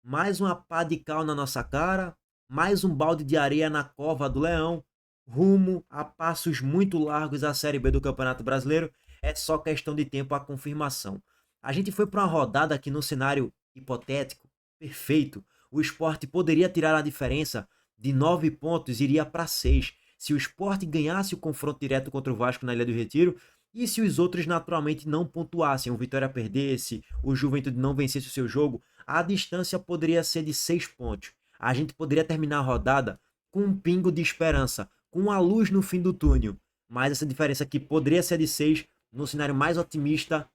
mais uma pá de cal na nossa cara, mais um balde de areia na cova do Leão, rumo a passos muito largos à Série B do Campeonato Brasileiro. É só questão de tempo a confirmação. A gente foi para uma rodada aqui no cenário hipotético, perfeito. O Sport poderia tirar a diferença de 9 pontos, iria para 6. Se o Sport ganhasse o confronto direto contra o Vasco na Ilha do Retiro, e se os outros naturalmente não pontuassem, o Vitória perdesse, o Juventude não vencesse o seu jogo, a distância poderia ser de 6 pontos. A gente poderia terminar a rodada com um pingo de esperança, com uma luz no fim do túnel. Mas essa diferença aqui poderia ser de 6, no cenário mais otimista,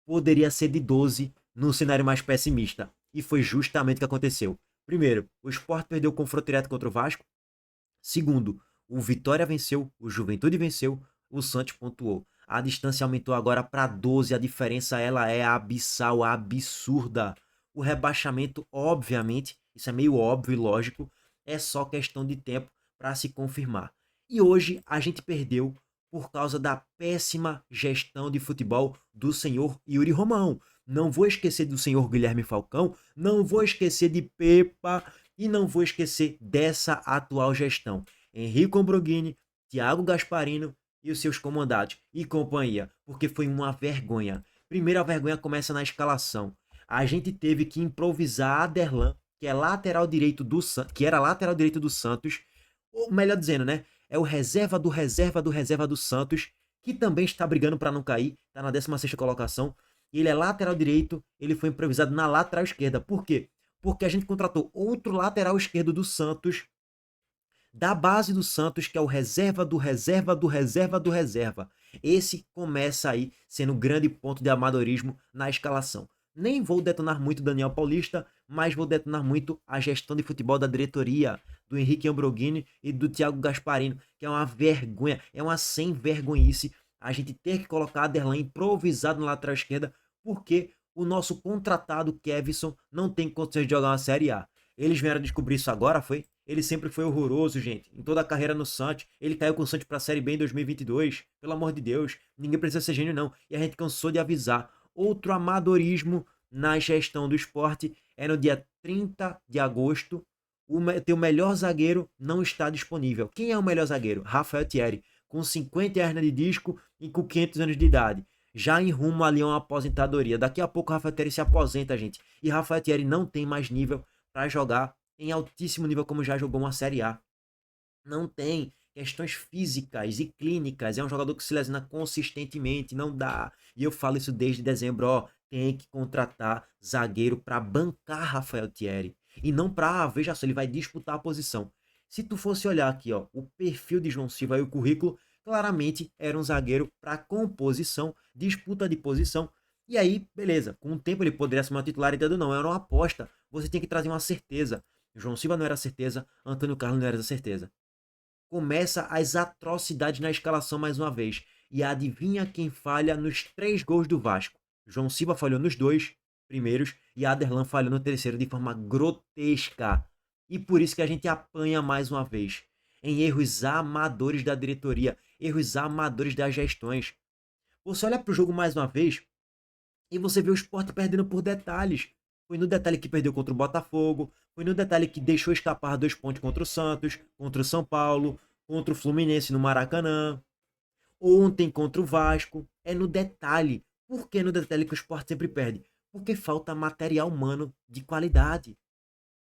poderia ser de 12, no cenário mais pessimista. E foi justamente o que aconteceu. Primeiro, o Sport perdeu o confronto direto contra o Vasco. Segundo, o Vitória venceu, o Juventude venceu, o Santos pontuou. A distância aumentou agora para 12, a diferença ela é abissal, absurda. O rebaixamento, obviamente, isso é meio óbvio e lógico, é só questão de tempo para se confirmar. E hoje a gente perdeu por causa da péssima gestão de futebol do senhor Yuri Romão. Não vou esquecer do senhor Guilherme Falcão, não vou esquecer de Pepa, e não vou esquecer dessa atual gestão. Henrique Ombrogini, Thiago Gasparino e os seus comandados e companhia, porque foi uma vergonha. Primeiro a vergonha começa na escalação. A gente teve que improvisar Aderlan, que é lateral direito do que era lateral direito do Santos, ou melhor dizendo, né? É o reserva do reserva do reserva do Santos, que também está brigando para não cair, está na 16ª colocação. Ele é lateral direito, ele foi improvisado na lateral esquerda. Por quê? Porque a gente contratou outro lateral esquerdo do Santos, da base do Santos, que é o reserva do reserva do reserva do reserva. Esse começa aí sendo um grande ponto de amadorismo na escalação. Nem vou detonar muito Daniel Paulista, mas vou detonar muito a gestão de futebol da diretoria, do Henrique Ambrogini e do Thiago Gasparino, que é uma vergonha, é uma sem vergonhice a gente ter que colocar Aderlan improvisado na lateral esquerda, porque o nosso contratado Kevson não tem condições de jogar uma Série A. Eles vieram descobrir isso agora, foi? Ele sempre foi horroroso, gente. Em toda a carreira no Santos. Ele caiu com o Santos pra Série B em 2022. Pelo amor de Deus. Ninguém precisa ser gênio, não. E a gente cansou de avisar. Outro amadorismo na gestão do esporte é no dia 30 de agosto. O teu melhor zagueiro não está disponível. Quem é o melhor zagueiro? Rafael Thierry. Com 50 hernias de disco e com 500 anos de idade. Já em rumo ali a uma aposentadoria. Daqui a pouco o Rafael Thierry se aposenta, gente. E Rafael Thierry não tem mais nível para jogar em altíssimo nível como já jogou uma Série A. Não tem questões físicas e clínicas. É um jogador que se lesiona consistentemente, não dá. E eu falo isso desde dezembro, ó, tem que contratar zagueiro para bancar Rafael Thierry. E não para, veja só, ele vai disputar a posição. Se tu fosse olhar aqui, ó, o perfil de João Silva e o currículo, claramente era um zagueiro para composição, disputa de posição. E aí, beleza, com o tempo ele poderia ser uma titularidade ou não, era uma aposta. Você tem que trazer uma certeza. João Silva não era certeza, Antônio Carlos não era certeza. Começa as atrocidades na escalação mais uma vez. E adivinha quem falha nos 3 gols do Vasco? João Silva falhou nos 2 primeiros e Aderlan falhou no terceiro de forma grotesca. E por isso que a gente apanha mais uma vez. Em erros amadores da diretoria, erros amadores das gestões. Você olha para o jogo mais uma vez e você vê o Sport perdendo por detalhes. Foi no detalhe que perdeu contra o Botafogo, foi no detalhe que deixou escapar 2 pontos contra o Santos, contra o São Paulo, contra o Fluminense no Maracanã, ontem contra o Vasco. É no detalhe. Por que no detalhe que o Sport sempre perde? Porque falta material humano de qualidade.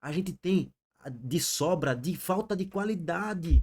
A gente tem de sobra de falta de qualidade.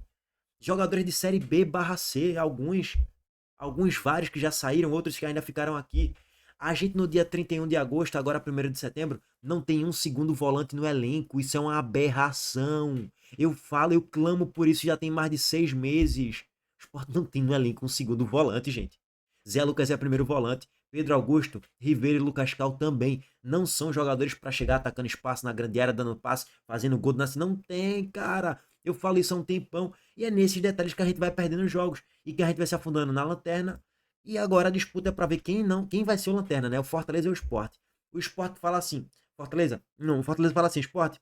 Jogadores de série B barra C, alguns vários que já saíram, outros que ainda ficaram aqui. A gente no dia 31 de agosto, agora 1º de setembro, não tem um segundo volante no elenco. Isso é uma aberração. Eu falo, eu clamo por isso já tem mais de 6 meses. O Sport não tem no elenco um segundo volante, gente. Zé Lucas é primeiro volante. Pedro Augusto, Ribeiro e Lucas Cal também não são jogadores para chegar atacando espaço na grande área, dando passe, fazendo gol. Não tem, cara. Eu falo isso há um tempão. E é nesses detalhes que a gente vai perdendo os jogos e que a gente vai se afundando na lanterna. E agora a disputa é para ver quem vai ser o lanterna, né? O Fortaleza ou o Sport. O Sport fala assim, Fortaleza, não, o Fortaleza fala assim, Sport,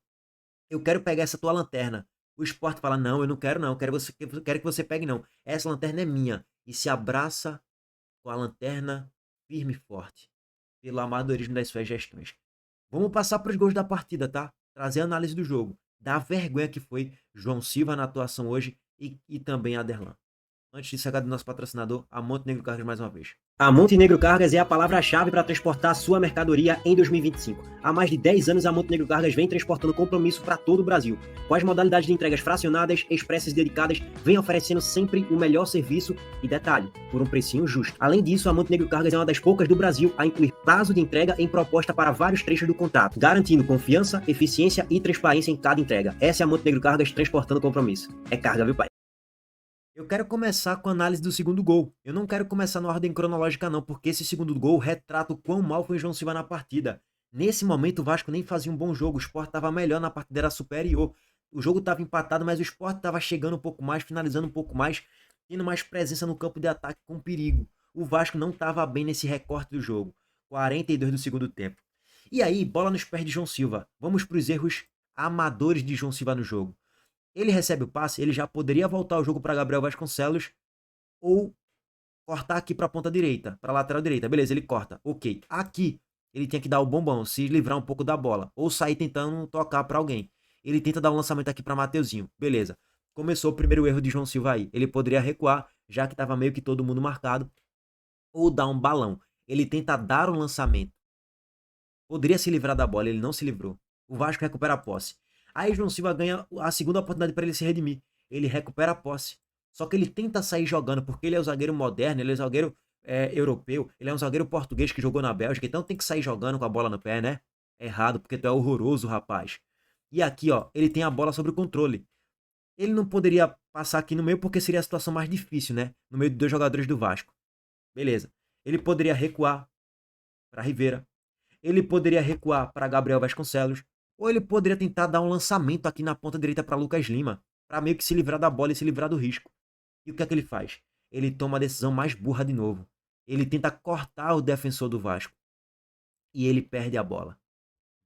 eu quero pegar essa tua lanterna. O Sport fala, não, eu não quero não, quero que você pegue não. Essa lanterna é minha. E se abraça com a lanterna firme e forte, pelo amadorismo das suas gestões. Vamos passar para os gols da partida, tá? Trazer a análise do jogo. Da vergonha que foi João Silva na atuação hoje e também Aderlan. Antes disso, recado do nosso patrocinador, a Montenegro Cargas mais uma vez. A Montenegro Cargas é a palavra-chave para transportar sua mercadoria em 2025. Há mais de 10 anos, a Montenegro Cargas vem transportando compromisso para todo o Brasil. Com as modalidades de entregas fracionadas, expressas e dedicadas, vem oferecendo sempre o melhor serviço e detalhe, por um precinho justo. Além disso, a Montenegro Cargas é uma das poucas do Brasil a incluir prazo de entrega em proposta para vários trechos do contrato, garantindo confiança, eficiência e transparência em cada entrega. Essa é a Montenegro Cargas transportando compromisso. É carga, viu, pai? Eu quero começar com a análise do segundo gol. Eu não quero começar na ordem cronológica não, porque esse segundo gol retrata o quão mal foi o João Silva na partida. Nesse momento o Vasco nem fazia um bom jogo, o Sport estava melhor, na partida era superior. O jogo estava empatado, mas o Sport estava chegando um pouco mais, finalizando um pouco mais, tendo mais presença no campo de ataque com perigo. O Vasco não estava bem nesse recorte do jogo. 42 do segundo tempo. E aí, bola nos pés de João Silva. Vamos para os erros amadores de João Silva no jogo. Ele recebe o passe, ele já poderia voltar o jogo para Gabriel Vasconcelos ou cortar aqui para a ponta direita, para a lateral direita. Beleza, ele corta. Ok. Aqui, ele tinha que dar o bombão, se livrar um pouco da bola. Ou sair tentando tocar para alguém. Ele tenta dar um lançamento aqui para Mateuzinho. Beleza. Começou o primeiro erro de João Silva aí. Ele poderia recuar, já que estava meio que todo mundo marcado. Ou dar um balão. Ele tenta dar um lançamento. Poderia se livrar da bola, ele não se livrou. O Vasco recupera a posse. Aí João Silva ganha a segunda oportunidade para ele se redimir. Ele recupera a posse. Só que ele tenta sair jogando, porque ele é o zagueiro moderno, ele é o zagueiro europeu, ele é um zagueiro português que jogou na Bélgica, então tem que sair jogando com a bola no pé, né? É errado, porque tu é horroroso, rapaz. E aqui, ó, ele tem a bola sob o controle. Ele não poderia passar aqui no meio porque seria a situação mais difícil, né? No meio de dois jogadores do Vasco. Beleza. Ele poderia recuar para Rivera. Ele poderia recuar para Gabriel Vasconcelos, ou ele poderia tentar dar um lançamento aqui na ponta direita para Lucas Lima, para meio que se livrar da bola e se livrar do risco. E o que é que ele faz? Ele toma a decisão mais burra de novo. Ele tenta cortar o defensor do Vasco e ele perde a bola.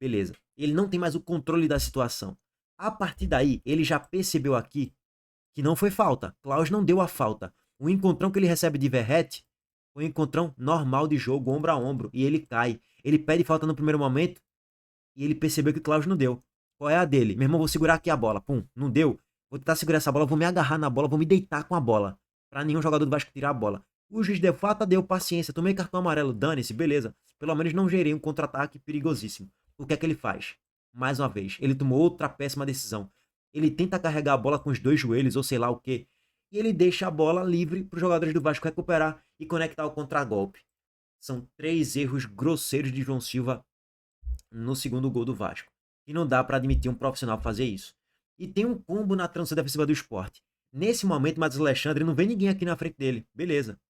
Beleza. Ele não tem mais o controle da situação. A partir daí, ele já percebeu aqui que não foi falta. Klaus não deu a falta. O encontrão que ele recebe de Verrete foi um encontrão normal de jogo, ombro a ombro, e ele cai. Ele pede falta no primeiro momento e ele percebeu que o Klaus não deu. Qual é a dele? Meu irmão, vou segurar aqui a bola. Pum, não deu. Vou tentar segurar essa bola, vou me agarrar na bola, vou me deitar com a bola. Pra nenhum jogador do Vasco tirar a bola. O juiz deu falta, deu paciência. Tomei cartão amarelo, dane-se, beleza. Pelo menos não gerei um contra-ataque perigosíssimo. O que é que ele faz? Mais uma vez, ele tomou outra péssima decisão. Ele tenta carregar a bola com os dois joelhos, ou sei lá o que. E ele deixa a bola livre para os jogadores do Vasco recuperar e conectar o contragolpe. São 3 erros grosseiros de João Silva no segundo gol do Vasco. E não dá para admitir um profissional fazer isso. E tem um combo na transição defensiva do Sport. Nesse momento, Matheus Alexandre não vê ninguém aqui na frente dele. Beleza.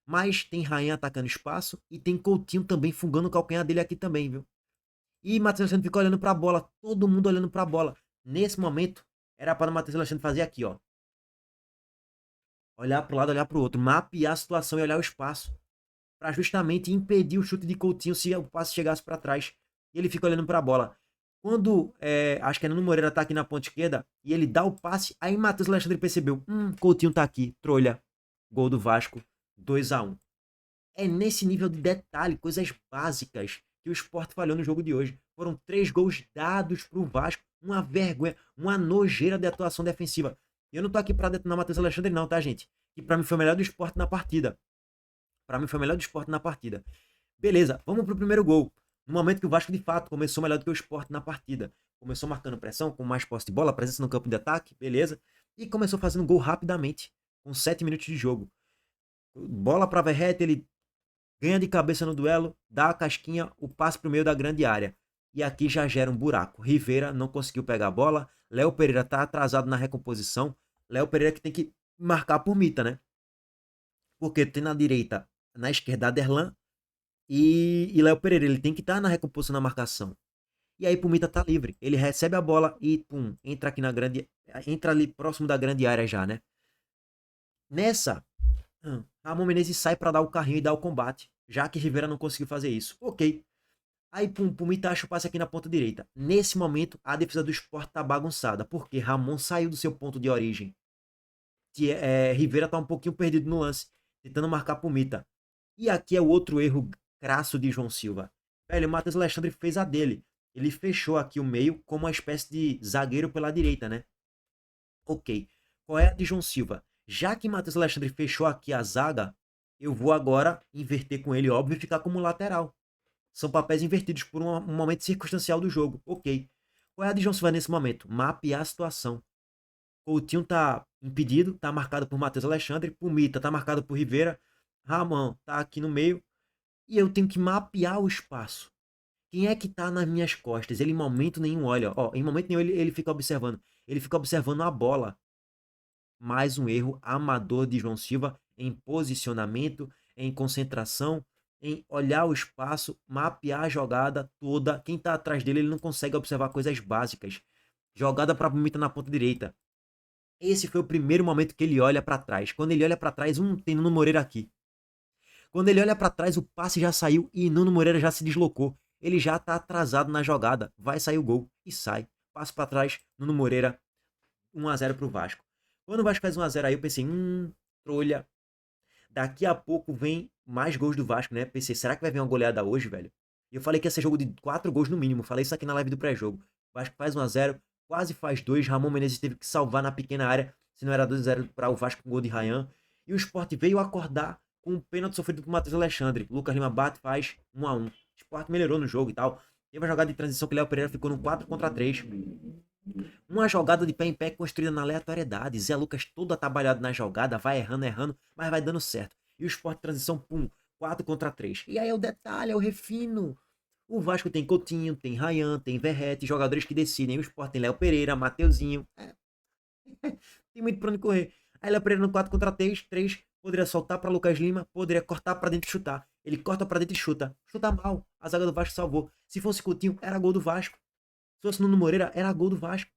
Mas tem Rainha atacando espaço e tem Coutinho também fungando o calcanhar dele aqui também, viu? E Matheus Alexandre fica olhando para a bola. Todo mundo olhando para a bola. Nesse momento, era para o Matheus Alexandre fazer aqui, ó. Olhar para o lado, olhar para o outro. Mapear a situação e olhar o espaço. Para justamente impedir o chute de Coutinho se o passe chegasse para trás. E ele fica olhando para a bola. Quando, acho que é Nuno Moreira tá aqui na ponta esquerda, e ele dá o passe, aí Matheus Alexandre percebeu, Coutinho tá aqui, trolha, gol do Vasco, 2-1. É nesse nível de detalhe, coisas básicas, que o Sport falhou no jogo de hoje. Foram 3 gols dados pro Vasco, uma vergonha, uma nojeira de atuação defensiva. Eu não tô aqui pra detonar Matheus Alexandre não, tá, gente? Que pra mim foi o melhor do Sport na partida. Pra mim foi o melhor do Sport na partida. Beleza, vamos pro primeiro gol. No momento que o Vasco, de fato, começou melhor do que o Sport na partida. Começou marcando pressão, com mais posse de bola, presença no campo de ataque, beleza. E começou fazendo gol rapidamente, com 7 minutos de jogo. Bola para Verrete, ele ganha de cabeça no duelo, dá a casquinha, o passe pro meio da grande área. E aqui já gera um buraco. Rivera não conseguiu pegar a bola. Léo Pereira tá atrasado na recomposição. Léo Pereira que tem que marcar por Mita, né? Porque tem na direita, na esquerda, Aderlan. E Léo Pereira, ele tem que estar na recomposição na marcação. E aí Pumita tá livre. Ele recebe a bola e pum, entra aqui na grande, entra ali próximo da grande área já, né? Nessa, Ramon Menezes sai para dar o carrinho e dar o combate, já que Rivera não conseguiu fazer isso. OK. Aí Pumita acha o passe aqui na ponta direita. Nesse momento, a defesa do Sport tá bagunçada, porque Ramon saiu do seu ponto de origem. Rivera tá um pouquinho perdido no lance, tentando marcar Pumita. E aqui é o outro erro crasso de João Silva. Velho, o Matheus Alexandre fez a dele. Ele fechou aqui o meio como uma espécie de zagueiro pela direita, né? Ok. Qual é a de João Silva? Já que Matheus Alexandre fechou aqui a zaga, eu vou agora inverter com ele, óbvio, e ficar como lateral. São papéis invertidos por um momento circunstancial do jogo. Ok. Qual é a de João Silva nesse momento? Mapear a situação. Coutinho tá impedido, tá marcado por Matheus Alexandre. Pumita tá marcado por Rivera. Ramon tá aqui no meio. E eu tenho que mapear o espaço. Quem é que tá nas minhas costas? Ele em momento nenhum olha. Ó, em momento nenhum ele fica observando. Ele fica observando a bola. Mais um erro amador de João Silva em posicionamento, em concentração, em olhar o espaço, mapear a jogada toda. Quem tá atrás dele, ele não consegue observar coisas básicas. Jogada para Pumita na ponta direita. Esse foi o primeiro momento que ele olha para trás. Quando ele olha para trás, tem Nuno Moreira aqui. Quando ele olha para trás, o passe já saiu e Nuno Moreira já se deslocou. Ele já tá atrasado na jogada. Vai sair o gol e sai. Passo para trás, Nuno Moreira, 1 a 0 pro Vasco. Quando o Vasco faz 1 a 0 aí, eu pensei, trolha. Daqui a pouco vem mais gols do Vasco, né? Pensei, será que vai vir uma goleada hoje, velho? E eu falei que ia ser jogo de 4 gols no mínimo. Falei isso aqui na live do pré-jogo. O Vasco faz 1 a 0, quase faz 2. Ramon Menezes teve que salvar na pequena área, se não era 2 a 0 para o Vasco com gol de Ryan. E o Sport veio acordar com um pênalti sofrido por Matheus Alexandre. Lucas Lima bate, faz 1 a 1. O Sport melhorou no jogo e tal. Teve uma jogada de transição que o Léo Pereira ficou no 4 contra 3. Uma jogada de pé em pé construída na aleatoriedade. Zé Lucas todo atabalhado na jogada, vai errando, mas vai dando certo. E o Sport transição, 4 contra 3. E aí é o detalhe, é o refino. O Vasco tem Coutinho, tem Ryan, tem Verrete, jogadores que decidem. O Sport tem Léo Pereira, Mateuzinho. Tem muito pra onde correr. Aí Léo Pereira no 4 contra 3, poderia soltar para Lucas Lima, poderia cortar para dentro e chutar. Ele corta para dentro e chuta. Chuta mal. A zaga do Vasco salvou. Se fosse Coutinho, era gol do Vasco. Se fosse Nuno Moreira, era gol do Vasco.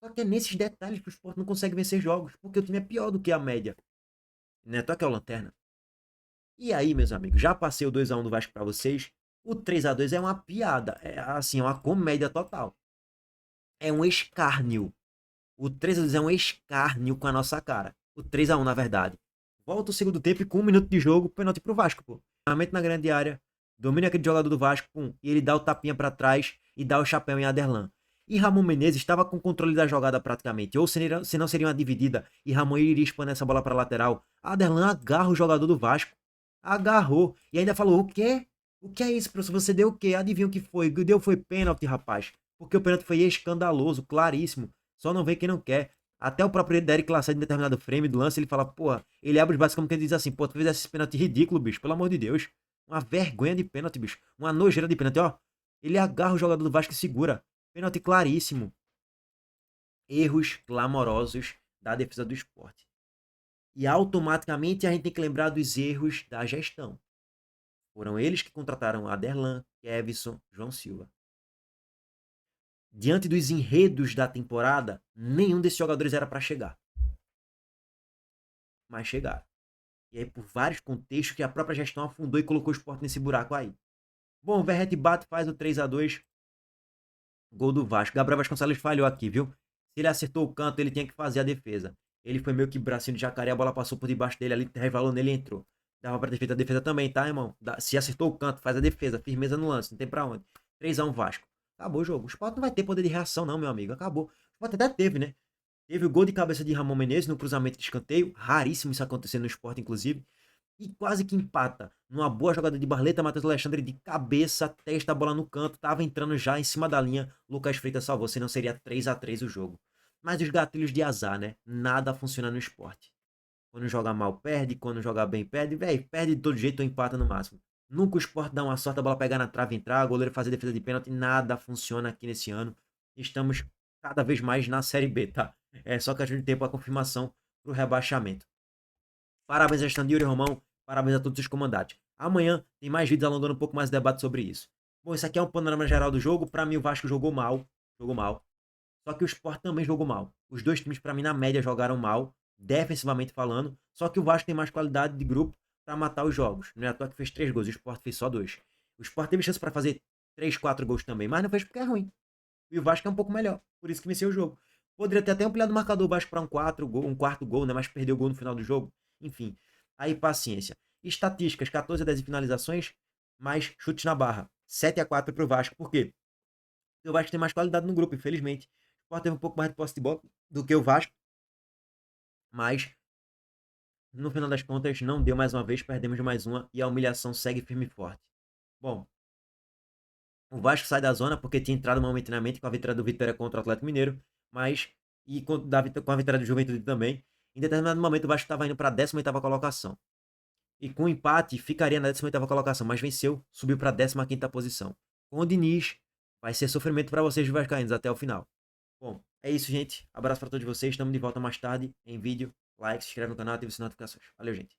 Só que é nesses detalhes que o Sport não consegue vencer jogos, porque o time é pior do que a média. Né? Toca é o Lanterna. E aí, meus amigos, já passei o 2 a 1 do Vasco para vocês. O 3 a 2 é uma piada, é assim, uma comédia total. É um escárnio. O 3 a 2 é um escárnio com a nossa cara. O 3 a 1 na verdade. Volta o segundo tempo e com 1 minuto de jogo, pênalti pro Vasco, pô. Realmente na grande área, domina aquele jogador do Vasco, e ele dá o tapinha para trás e dá o chapéu em Aderlan. E Ramon Menezes estava com o controle da jogada praticamente, ou se não seria uma dividida e Ramon iria expandir essa bola para lateral. Aderlan agarra o jogador do Vasco. Agarrou. E ainda falou, o quê? O que é isso, professor? Você deu o quê? Adivinha o que foi? O que deu foi pênalti, rapaz. Porque o pênalti foi escandaloso, claríssimo. Só não vê quem não quer. Até o próprio Derek Lassade, em determinado frame do lance, ele fala, porra, ele abre os braços como que ele diz assim, pô, tu fez esse pênalti ridículo, bicho, pelo amor de Deus. Uma vergonha de pênalti, bicho. Uma nojeira de pênalti, ó. Ele agarra o jogador do Vasco e segura. Pênalti claríssimo. Erros clamorosos da defesa do Sport. E automaticamente a gente tem que lembrar dos erros da gestão. Foram eles que contrataram Aderlan, Kevson, João Silva. Diante dos enredos da temporada, nenhum desses jogadores era para chegar. Mas chegaram. E aí, por vários contextos que a própria gestão afundou e colocou o Sport nesse buraco aí. Bom, o Verrete bate, faz o 3 a 2. Gol do Vasco. Gabriel Vasconcelos falhou aqui, viu? Se ele acertou o canto, ele tinha que fazer a defesa. Ele foi meio que bracinho de jacaré, a bola passou por debaixo dele ali, revalou nele e entrou. Dava pra ter feito a defesa também, tá, irmão? Se acertou o canto, faz a defesa. Firmeza no lance, não tem pra onde. 3 a 1 Vasco. Acabou o jogo. O Sport não vai ter poder de reação, não, meu amigo. Acabou. O Sport até teve, né? Teve o gol de cabeça de Ramon Menezes no cruzamento de escanteio. Raríssimo isso acontecer no Sport, inclusive. E quase que empata. Numa boa jogada de Barleta, Matheus Alexandre de cabeça, testa a bola no canto. Tava entrando já em cima da linha. Lucas Freitas salvou, senão seria 3 a 3 o jogo. Mas os gatilhos de azar, né? Nada funciona no esporte. Quando joga mal, perde. Quando joga bem, perde. Véi, perde de todo jeito ou empata no máximo. Nunca o Sport dá uma sorte, a bola pegar na trave e entrar, o goleiro fazer defesa de pênalti. Nada funciona aqui nesse ano. Estamos cada vez mais na Série B, tá? É só questão de tempo a confirmação pro rebaixamento. Parabéns a gestão de Yuri Romão. Parabéns a todos os comandantes. Amanhã tem mais vídeos alongando um pouco mais de debate sobre isso. Bom, isso aqui é um panorama geral do jogo. Para mim, o Vasco jogou mal. Jogou mal. Só que o Sport também jogou mal. Os dois times, para mim, na média, jogaram mal, defensivamente falando. Só que o Vasco tem mais qualidade de grupo para matar os jogos. Não é à toa que fez 3 gols, o Sport fez só 2. O Sport teve chance para fazer 3, 4 gols também, mas não fez porque é ruim. E o Vasco é um pouco melhor, por isso que venceu o jogo. Poderia ter até ampliado o marcador Vasco para um quarto gol, né? Mas perdeu o gol no final do jogo. Enfim, aí paciência. Estatísticas, 14 a 10 finalizações, mais chutes na barra. 7-4 pro Vasco. Por quê? Porque o Vasco tem mais qualidade no grupo, infelizmente. O Sport teve um pouco mais de posse de bola do que o Vasco, mas no final das contas não deu mais uma vez, perdemos mais uma e a humilhação segue firme e forte. Bom, o Vasco sai da zona porque tinha entrado momentaneamente com a vitória do Vitória contra o Atlético Mineiro, mas e com a vitória do Juventude também. Em determinado momento o Vasco estava indo para a 18ª colocação. E com o empate ficaria na 18ª colocação, mas venceu, subiu para a 15ª posição. Com o Diniz, vai ser sofrimento para vocês vascaínos até o final. Bom, é isso, gente. Abraço para todos vocês. Estamos de volta mais tarde em vídeo. Like, se inscreve no canal, ativa as notificações. Valeu, gente.